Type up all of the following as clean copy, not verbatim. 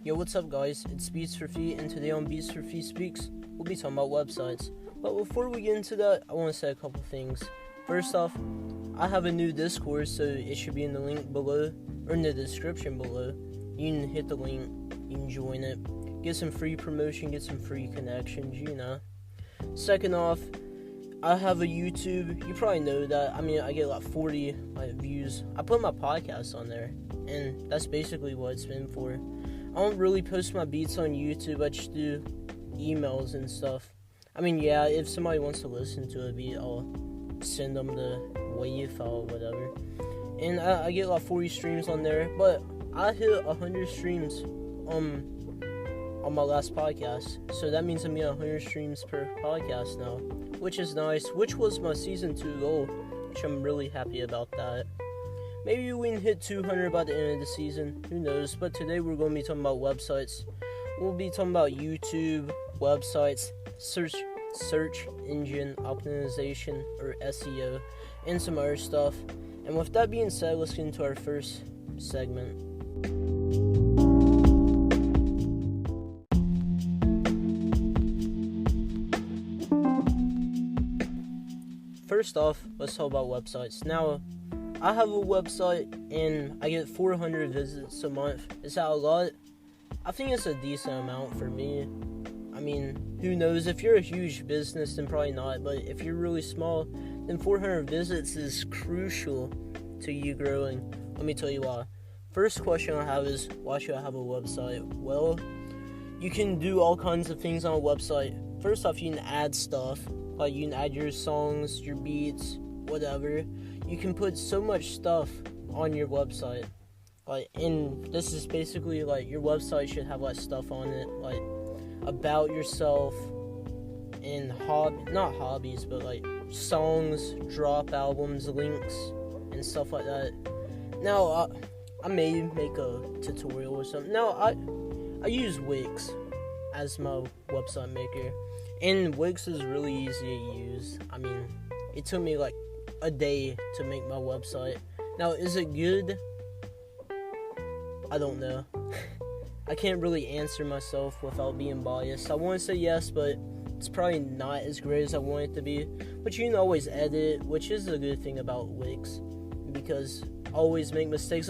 Yo, what's up, guys? It's Beats4Feet, and today on Beats4Feet Speaks, we'll be talking about websites. But before we get into that, I want to say a couple things. First off, I have a new Discord, so it should be in the link below, or in the description below. You can hit the link, you can join it, get some free promotion, get some free connections, you know. Second off, I have a YouTube. You probably know that. I get like 40 views. I put my podcast on there, and that's basically what it's been for. I don't really post my beats on YouTube. I just do emails and stuff. If somebody wants to listen to a beat, I'll send them the WAV file or whatever. And I get like 40 streams on there, but I hit 100 streams on my last podcast. So that means I'm getting 100 streams per podcast now, which is nice, which was my season 2 goal, which I'm really happy about that. Maybe we can hit 200 by the end of the season, who knows, but today we're going to be talking about websites. We'll be talking about YouTube, websites, search engine optimization, or SEO, and some other stuff. And with that being said, let's get into our first segment. First off, let's talk about websites. Now, I have a website and I get 400 visits a month. Is that a lot? I think it's a decent amount for me. Who knows? If you're a huge business, then probably not. But if you're really small, then 400 visits is crucial to you growing. Let me tell you why. First question I have is, why should I have a website? Well, you can do all kinds of things on a website. First off, you can add stuff. Like, you can add your songs, your beats, whatever. You can put so much stuff on your website. And this is basically, your website should have, stuff on it, about yourself, and not hobbies, but, songs, drop albums, links, and stuff like that. Now, I may make a tutorial or something. Now, I use Wix as my website maker. And Wix is really easy to use. It took me a day to make my website. Now, is it good? I don't know. I can't really answer myself without being biased. I want to say yes, but it's probably not as great as I want it to be. But you can always edit, which is a good thing about Wix, because I always make mistakes.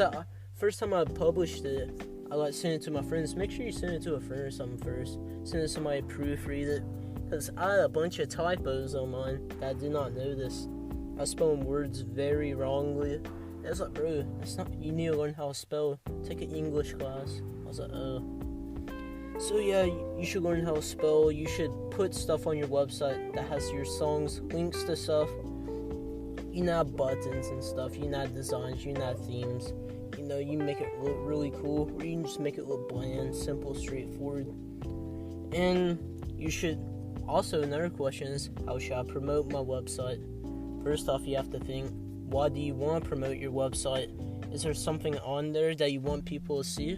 First time I published it, I sent it to my friends. Make sure you send it to a friend or something first. Send it to somebody to proofread it. Because I had a bunch of typos on mine that I did not notice. I was spelling words very wrongly. I was like, bro, that's not, you need to learn how to spell. Take an English class. I was like, oh. So yeah, you should learn how to spell. You should put stuff on your website that has your songs, links to stuff. You can add buttons and stuff. You can add designs. You can add themes. You can make it look really cool. Or you can just make it look bland, simple, straightforward. And you should... Also, another question is, how should I promote my website? First off, you have to think, why do you want to promote your website? Is there something on there that you want people to see?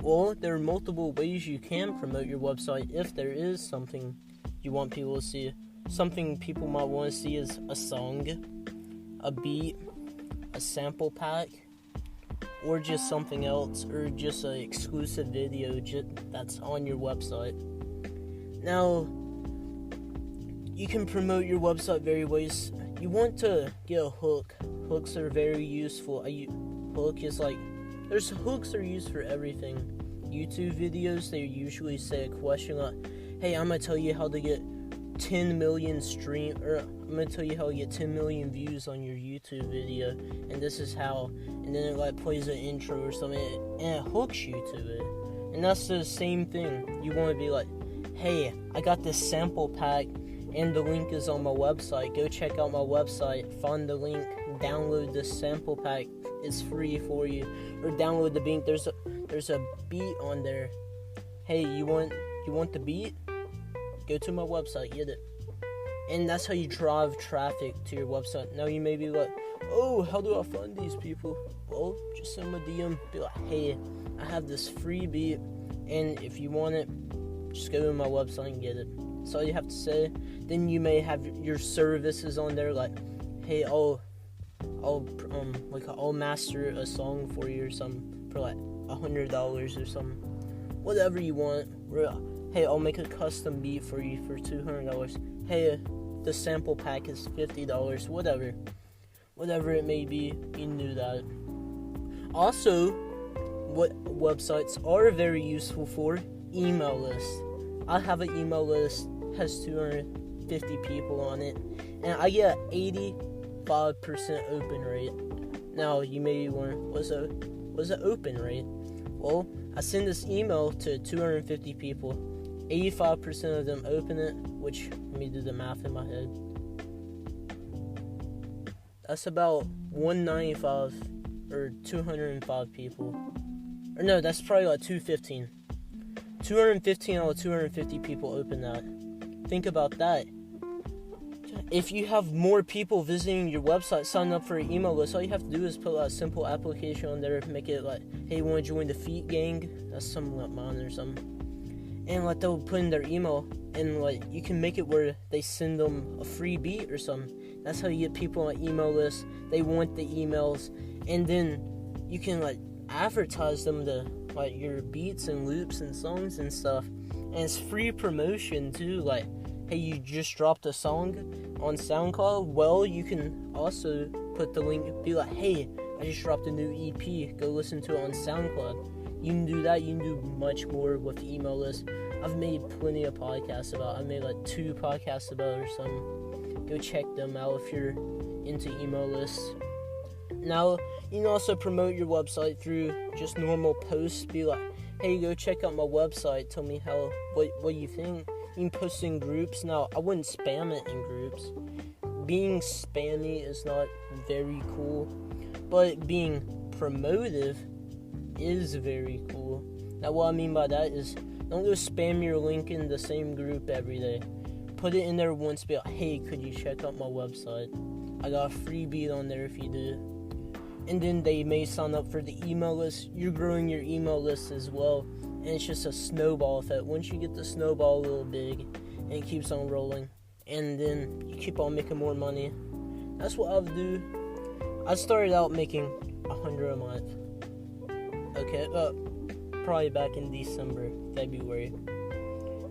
Well, there are multiple ways you can promote your website if there is something you want people to see. Something people might want to see is a song, a beat, a sample pack, or just something else, or just an exclusive video that's on your website. Now, you can promote your website various ways. You want to get a hook. Hooks are very useful. There's hooks that are used for everything. YouTube videos, they usually say a question like, hey, I'm going to tell you how to get 10 million I'm going to tell you how to get 10 million views on your YouTube video, and this is how, and then it plays an intro or something, and it hooks you to it. And that's the same thing. You want to be like, hey, I got this sample pack, and the link is on my website. Go check out my website, find the link, download this sample pack. It's free for you. Or download the beat. There's a beat on there. Hey, you want the beat? Go to my website, get it. And that's how you drive traffic to your website. Now you may be like, oh, how do I find these people? Well, just send them a DM. Be like, hey, I have this free beat, and if you want it, just go to my website and get it. That's all you have to say. Then you may have your services on there, like, hey, I'll master a song for you or something for $100 or something. whatever you want. Hey, I'll make a custom beat for you for $200. Hey, the sample pack is $50, whatever it may be. You knew that. Also, what websites are very useful for, email lists. I have an email list, has 250 people on it, and I get an 85% open rate. Now, you may be wondering, what's an open rate? Well, I send this email to 250 people. 85% of them open it, which, let me do the math in my head. That's about 195 or 205 people. Or no, that's probably like 215. 215 out of 250 people open that. Think about that. If you have more people visiting your website, sign up for an email list, all you have to do is put a simple application on there, make it like, hey, you want to join the Feet gang? That's something like mine or something. And like they'll put in their email, and like you can make it where they send them a free beat or something. That's how you get people on email lists. They want the emails, and then you can like advertise them to like your beats and loops and songs and stuff. And it's free promotion too. Like, hey, you just dropped a song on SoundCloud. Well, you can also put the link, be like, hey, I just dropped a new EP. Go listen to it on SoundCloud. You can do that. You can do much more with the email list. I've made plenty of podcasts about it. I made like 2 podcasts about it or something. Go check them out if you're into email lists. Now, you can also promote your website through just normal posts. Be like, hey, go check out my website. Tell me what you think. You can post in groups. Now, I wouldn't spam it in groups. Being spammy is not very cool. But being promotive is very cool. Now, what I mean by that is, don't go spam your link in the same group every day. Put it in there once, be like, hey, could you check out my website? I got a free beat on there if you do. And then they may sign up for the email list. You're growing your email list as well. And it's just a snowball effect. Once you get the snowball a little big, and it keeps on rolling. And then you keep on making more money. That's what I would do. I started out making $100 a month. Okay, probably back in December, February.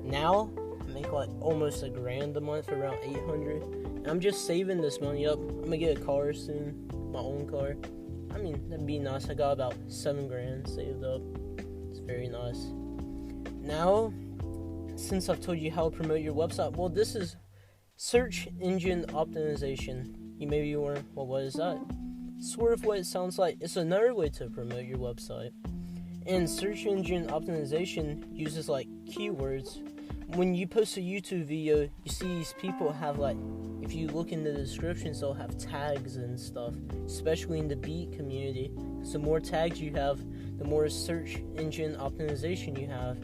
Now, I make like almost $1,000 a month, around $800. And I'm just saving this money up. I'm gonna get a car soon, my own car. I mean, that'd be nice. I got about $7,000 saved up. It's very nice. Now, since I've told you how to promote your website, well, this is search engine optimization. You may be wondering, well, what is that? Sort of what it sounds like. It's another way to promote your website. And search engine optimization uses like keywords. When you post a YouTube video, you see these people have like, if you look in the descriptions, they'll have tags and stuff, especially in the beat community. So the more tags you have, the more search engine optimization you have,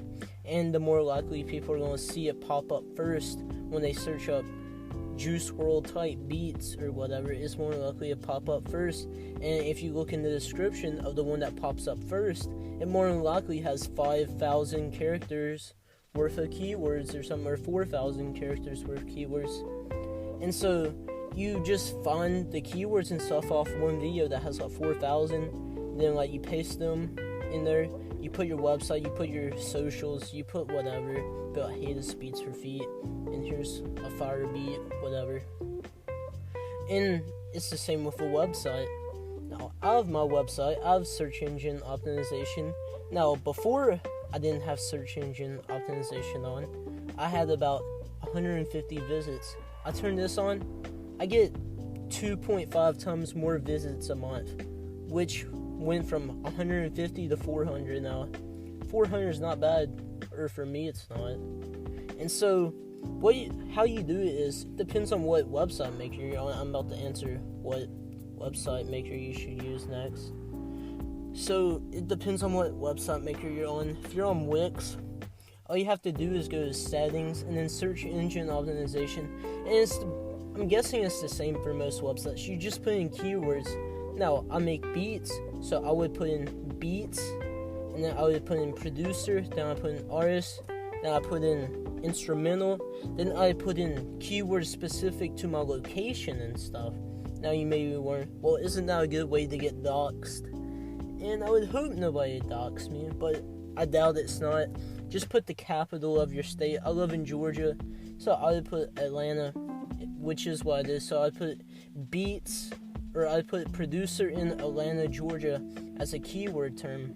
and the more likely people are going to see it pop up first when they search up Juice WRLD type beats or whatever. It's more likely to pop up first. And if you look in the description of the one that pops up first, it more than likely has 5,000 characters worth of keywords or something, or 4,000 characters worth of keywords. And so you just find the keywords and stuff off one video that has like 4,000, then like you paste them in there, you put your website, you put your socials, you put whatever, but hey, this Beats for Feet, and here's a fire beat, whatever. And it's the same with a website. Now, I have my website, I have search engine optimization. Now, before I didn't have search engine optimization on, I had about 150 visits. I turn this on, I get 2.5 times more visits a month, which went from 150 to 400 now. 400 is not bad, or for me it's not. And so, how you do it is, depends on what website maker you're on. I'm about to answer what website maker you should use next. So, it depends on what website maker you're on. If you're on Wix, all you have to do is go to settings and then search engine optimization. And I'm guessing it's the same for most websites. You just put in keywords. Now, I make beats, so I would put in beats, and then I would put in producer, then I put in artist, then I put in instrumental, then I put in keywords specific to my location and stuff. Now you may be wondering, well, isn't that a good way to get doxxed? And I would hope nobody doxed me, but I doubt it's not. just put the capital of your state. I live in Georgia, so I would put Atlanta, which is what it is. So I put beats, or I put producer in Atlanta, Georgia as a keyword term.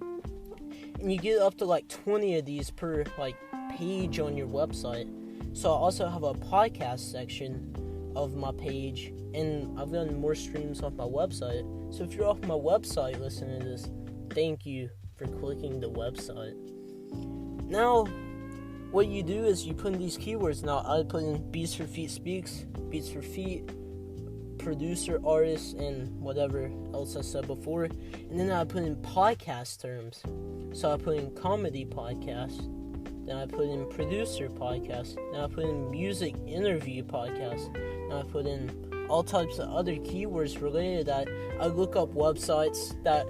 And you get up to like 20 of these per like page on your website. So I also have a podcast section of my page, and I've gotten more streams off my website. So if you're off my website listening to this, thank you for clicking the website. Now, what you do is you put in these keywords. Now, I put in Beats4Feet Speaks, Beats4Feet, producer, artist, and whatever else I said before. And then I put in podcast terms. So I put in comedy podcast. Then I put in producer podcast. Then I put in music interview podcast. Then I put in all types of other keywords related to that. I look up websites that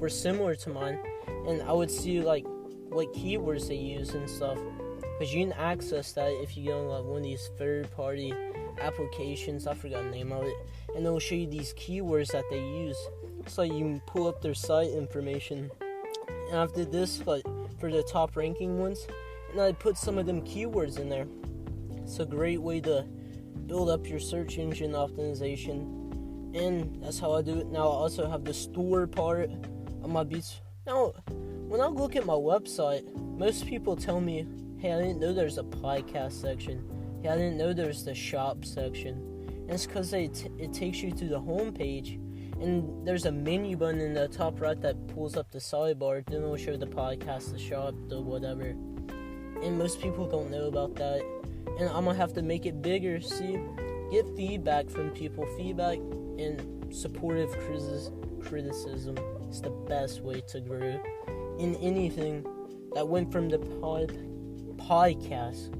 were similar to mine, and I would see like what keywords they use and stuff. Because you can access that if you go on like one of these third-party applications. I forgot the name of it, and it'll show you these keywords that they use. So you can pull up their site information. And I did this like for the top ranking ones, and I put some of them keywords in there. It's a great way to build up your search engine optimization, and that's how I do it. Now I also have the store part of my Beats. Now, when I look at my website, most people tell me, hey, I didn't know there's a podcast section. Hey, I didn't know there's the shop section. And it's because it takes you to the home page, and there's a menu button in the top right that pulls up the sidebar. Then it'll show the podcast, the shop, the whatever. And most people don't know about that. And I'm going to have to make it bigger. See, get feedback from people. Feedback and supportive criticism is the best way to grow in anything. That went from the podcast.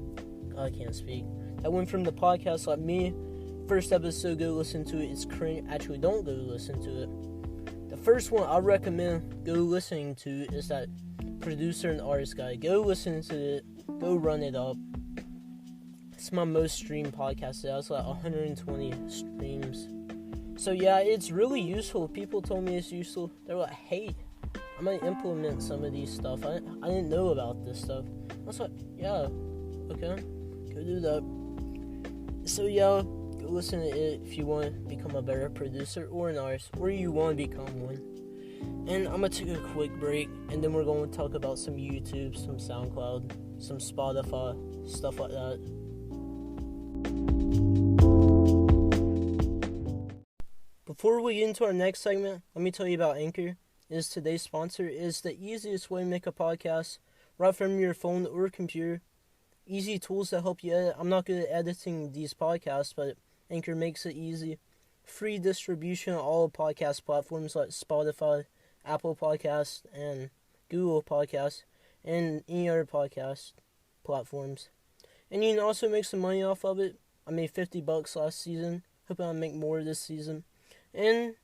I can't speak. That went from the podcast like me. First episode, go listen to it. It's cringe. Actually, don't go listen to it. The first one I recommend go listening to is that producer and artist guy. Go listen to it. Go run it up. It's my most streamed podcast. That's like 120 streams. So yeah, it's really useful. People told me it's useful. They're like, hey, I'm gonna implement some of these stuff. I didn't know about this stuff. I was like, yeah, okay, go do that. So yeah, go listen to it if you want to become a better producer or an artist, or you want to become one. And I'm gonna take a quick break, and then we're going to talk about some YouTube, some SoundCloud, some Spotify, stuff like that. Before we get into our next segment, let me tell you about Anchor. It is today's sponsor. It is the easiest way to make a podcast right from your phone or computer. Easy tools that help you edit. I'm not good at editing these podcasts, but Anchor makes it easy. Free distribution on all podcast platforms like Spotify, Apple Podcasts, and Google Podcasts, and any other podcast platforms. And you can also make some money off of it. I made $50 last season. Hoping I'll make more this season. And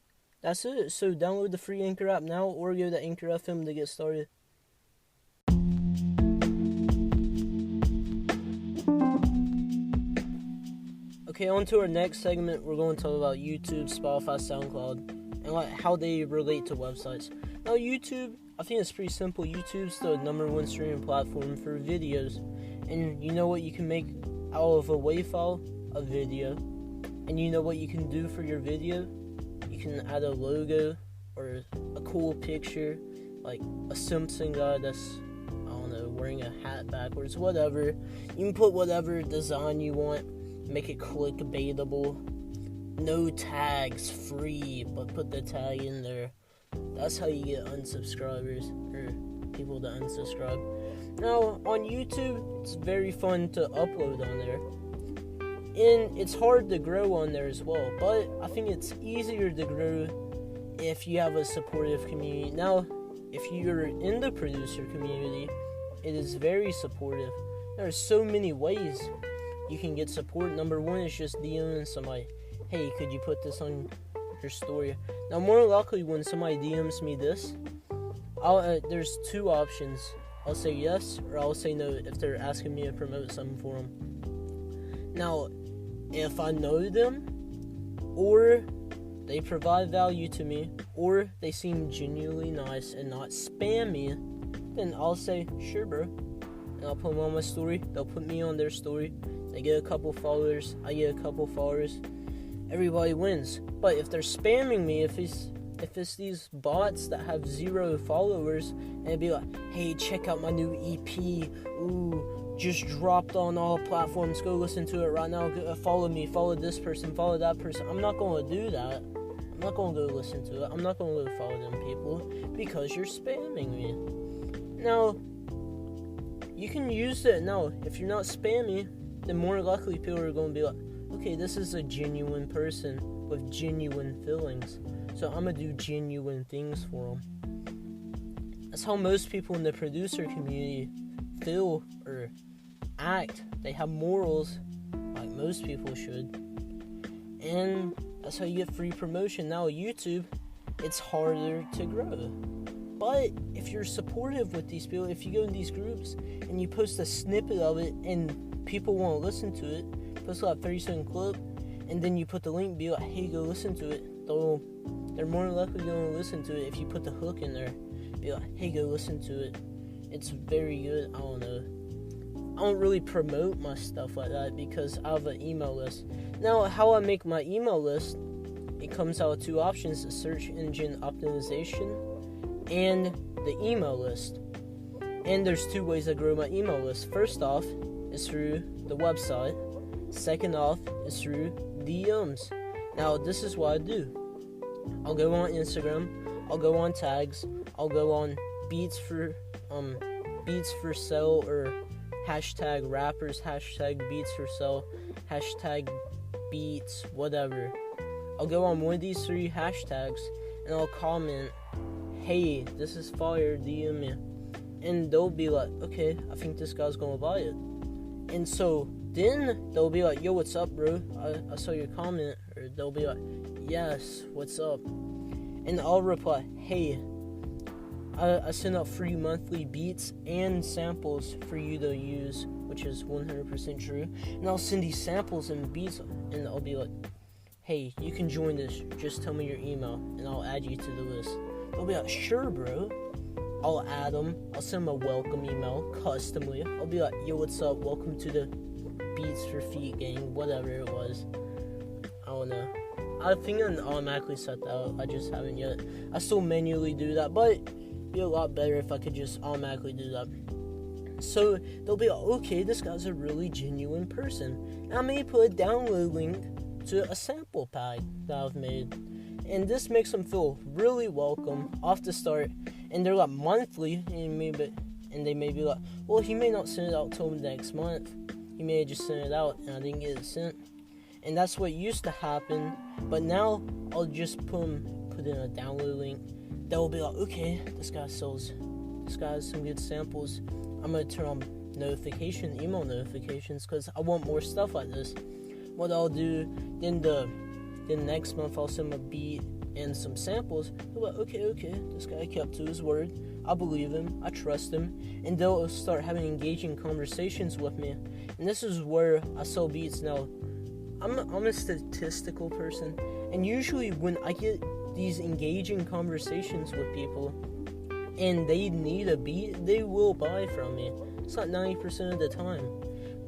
that's it. So download the free Anchor app now, or go to Anchor FM to get started. Okay, on to our next segment. We're going to talk about YouTube, Spotify, SoundCloud, and like how they relate to websites. Now, YouTube, I think it's pretty simple. YouTube's the #1 streaming platform for videos. And you know what you can make out of a WAV file? A video. And you know what you can do for your video? You can add a logo or a cool picture, like a Simpson guy that's, I don't know, wearing a hat backwards, whatever. You can put whatever design you want, make it clickbaitable. No tags, free, but put the tag in there. That's how you get unsubscribers, or people to unsubscribe. Now, on YouTube, it's very fun to upload on there. And it's hard to grow on there as well, but I think it's easier to grow if you have a supportive community. Now, if you're in the producer community, it is very supportive. There are so many ways you can get support. #1 is just DMing somebody. Hey, could you put this on your story? Now, more likely when somebody DMs me this, there's two options. I'll say yes, or I'll say no if they're asking me to promote something for them. Now, if I know them, or they provide value to me, or they seem genuinely nice and not spam me, then I'll say, sure bro, and I'll put them on my story. They'll put me on their story. They get a couple followers. I get a couple followers. Everybody wins. But if they're spamming me, if it's these bots that have 0 followers, and it'd be like, hey, check out my new EP. Ooh, just dropped on all platforms. Go listen to it right now. Follow me. Follow this person. Follow that person. I'm not going to do that. I'm not going to go listen to it. I'm not going to go follow them people because you're spamming me. Now, you can use it. Now, if you're not spammy, then more likely people are going to be like, okay, this is a genuine person with genuine feelings. So I'm going to do genuine things for them. That's how most people in the producer community feel or act. They have morals like most people should. And that's how you get free promotion. Now, YouTube, it's harder to grow. But if you're supportive with these people, if you go in these groups and you post a snippet of it and people want to listen to it, post like a 30-second clip, and then you put the link, be like, hey, go listen to it. They're more likely going to listen to it if you put the hook in there. Be like, hey, go listen to it. It's very good. I don't know. I don't really promote my stuff like that because I have an email list. Now, how I make my email list, it comes out with 2 options, the search engine optimization and the email list. And there's 2 ways I grow my email list. First off is through the website. Second off is through DMs. Now, this is what I do. I'll go on Instagram. I'll go on tags. I'll go on Beats for Sale or hashtag rappers, hashtag Beats for Sale, hashtag Beats, whatever. I'll go on one of these 3 hashtags and I'll comment, hey, this is fire, DM me. And they'll be like, okay, I think this guy's gonna buy it. And so then they'll be like, yo, what's up, bro? I saw your comment. Or they'll be like, yes, what's up? And I'll reply, hey, I send out free monthly beats and samples for you to use, which is 100% true. And I'll send these samples and beats, and I'll be like, hey, you can join this. Just tell me your email, and I'll add you to the list. They'll be like, sure, bro. I'll add them. I'll send them a welcome email, customly. I'll be like, yo, what's up? Welcome to the Beats4Feet gang, whatever it was. I don't know. I think I automatically set that up. I just haven't yet. I still manually do that, but it'd be a lot better if I could just automatically do that. So they'll be like, okay, this guy's a really genuine person. And I may put a download link to a sample pack that I've made. And this makes them feel really welcome off the start. And they're like monthly, and they may be like, well, he may not send it out till next month. He may have just sent it out and I didn't get it sent. And that's what used to happen. But now I'll just put in a download link. They'll be like, okay, this guy has some good samples. I'm going to turn on email notifications, because I want more stuff like this. What I'll do, then next month I'll send a beat and some samples. They'll be like, okay, this guy kept to his word. I believe him, I trust him. And they'll start having engaging conversations with me. And this is where I sell beats. Now, I'm a statistical person, and usually when I get these engaging conversations with people and they need a beat, they will buy from me. It's not 90% of the time,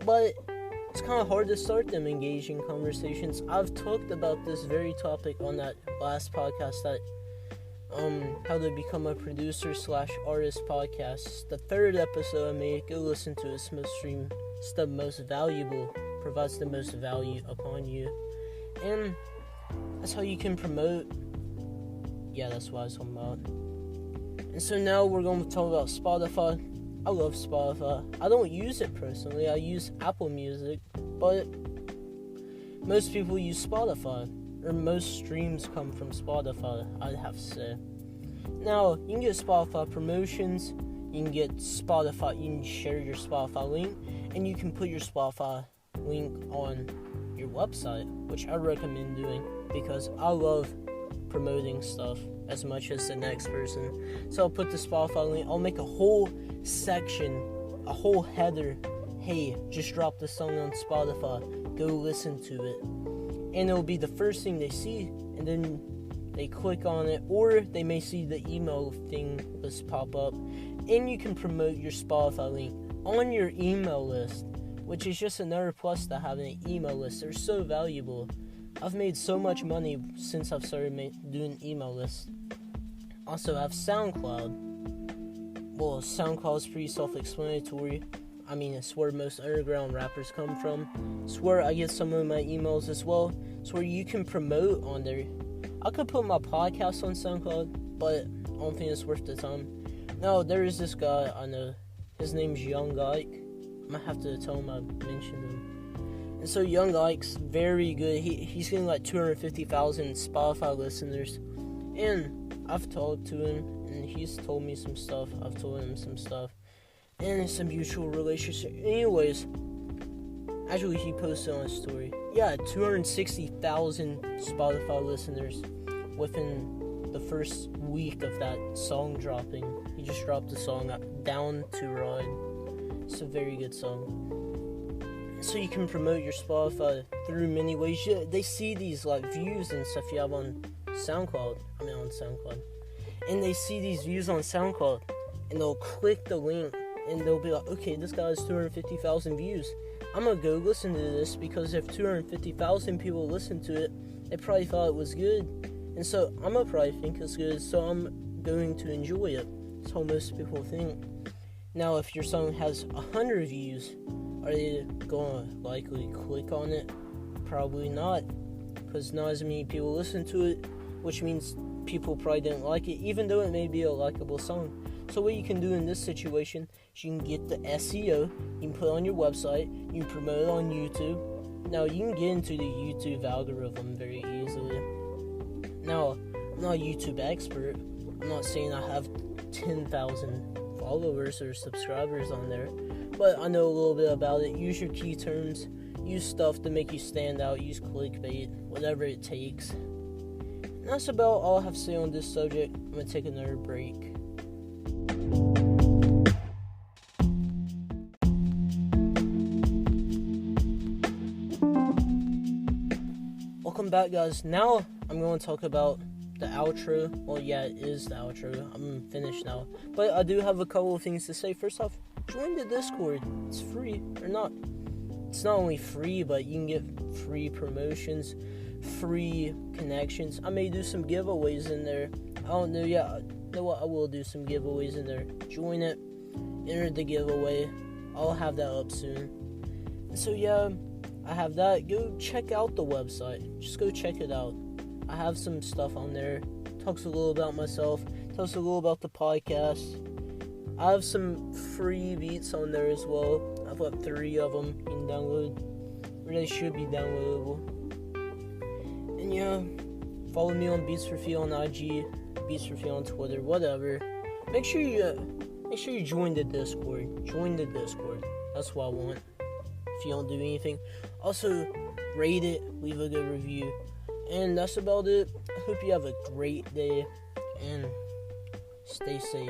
but it's kind of hard to start them engaging conversations. I've talked about this very topic on that last podcast, that how to become a producer / artist podcast. The 3rd episode I made, go listen to it. It's the most valuable, provides the most value upon you, and that's how you can promote. Yeah, that's what I was talking about. And so now we're going to talk about Spotify. I love Spotify. I don't use it personally. I use Apple Music, but most people use Spotify, or most streams come from Spotify, I'd have to say. Now, you can get Spotify promotions. You can get Spotify. You can share your Spotify link, and you can put your Spotify link on your website, which I recommend doing because I love promoting stuff as much as the next person. So I'll put the Spotify link. I'll make a whole section, a whole header. Hey, just drop the song on Spotify. Go listen to it. And it'll be the first thing they see, and then they click on it, or they may see the email thing just pop up, and you can promote your Spotify link on your email list, which is just another plus to having an email list. They're so valuable. I've made so much money since I've started doing email lists. Also, I have SoundCloud. Well, SoundCloud is pretty self-explanatory. I mean, it's where most underground rappers come from. It's where I get some of my emails as well. It's where you can promote on there. I could put my podcast on SoundCloud, but I don't think it's worth the time. Now, there is this guy I know. His name's Young Ike. I might have to tell him I mentioned him. And so Young Ike's very good. He's getting like 250,000 Spotify listeners. And I've talked to him, and he's told me some stuff. I've told him some stuff. And it's a mutual relationship. Anyways, actually he posted on his story. Yeah, 260,000 Spotify listeners within the first week of that song dropping. He just dropped the song Down to Ride. It's a very good song. So you can promote your Spotify through many ways. They see these like views and stuff you have on SoundCloud. And they see these views on SoundCloud, and they'll click the link, and they'll be like, okay, this guy has 250,000 views. I'm gonna go listen to this, because if 250,000 people listen to it, they probably thought it was good. And so I'm gonna probably think it's good, so I'm going to enjoy it. That's how most people think. Now, if your song has 100 views, are they gonna likely click on it? Probably not, because not as many people listen to it, which means people probably didn't like it, even though it may be a likable song. So what you can do in this situation is you can get the SEO, you can put it on your website, you can promote it on YouTube. Now, you can get into the YouTube algorithm very easily. Now, I'm not a YouTube expert. I'm not saying I have 10,000 followers or subscribers on there, but I know a little bit about it. Use your key terms, use stuff to make you stand out, use clickbait, whatever it takes. And that's about all I have to say on this subject. I'm going to take another break. Welcome back, guys. Now I'm going to talk about the outro. Well, yeah, it is the outro. I'm finished now. But I do have a couple of things to say. First off, join the Discord. It's free. Or not. It's not only free, but you can get free promotions, free connections. I may do some giveaways in there. I don't know yet. You know what? I will do some giveaways in there. Join it. Enter the giveaway. I'll have that up soon. So, yeah, I have that. Go check out the website. Just go check it out. I have some stuff on there. Talks a little about myself. Talks a little about the podcast. I have some free beats on there as well. I've got 3 of them you can download. Or they should be downloadable. And yeah, follow me on Beats4Feet on IG, Beats4Feet on Twitter, whatever. Make sure you join the Discord. Join the Discord. That's what I want. If you don't do anything. Also, rate it, leave a good review. And that's about it. I hope you have a great day, and stay safe.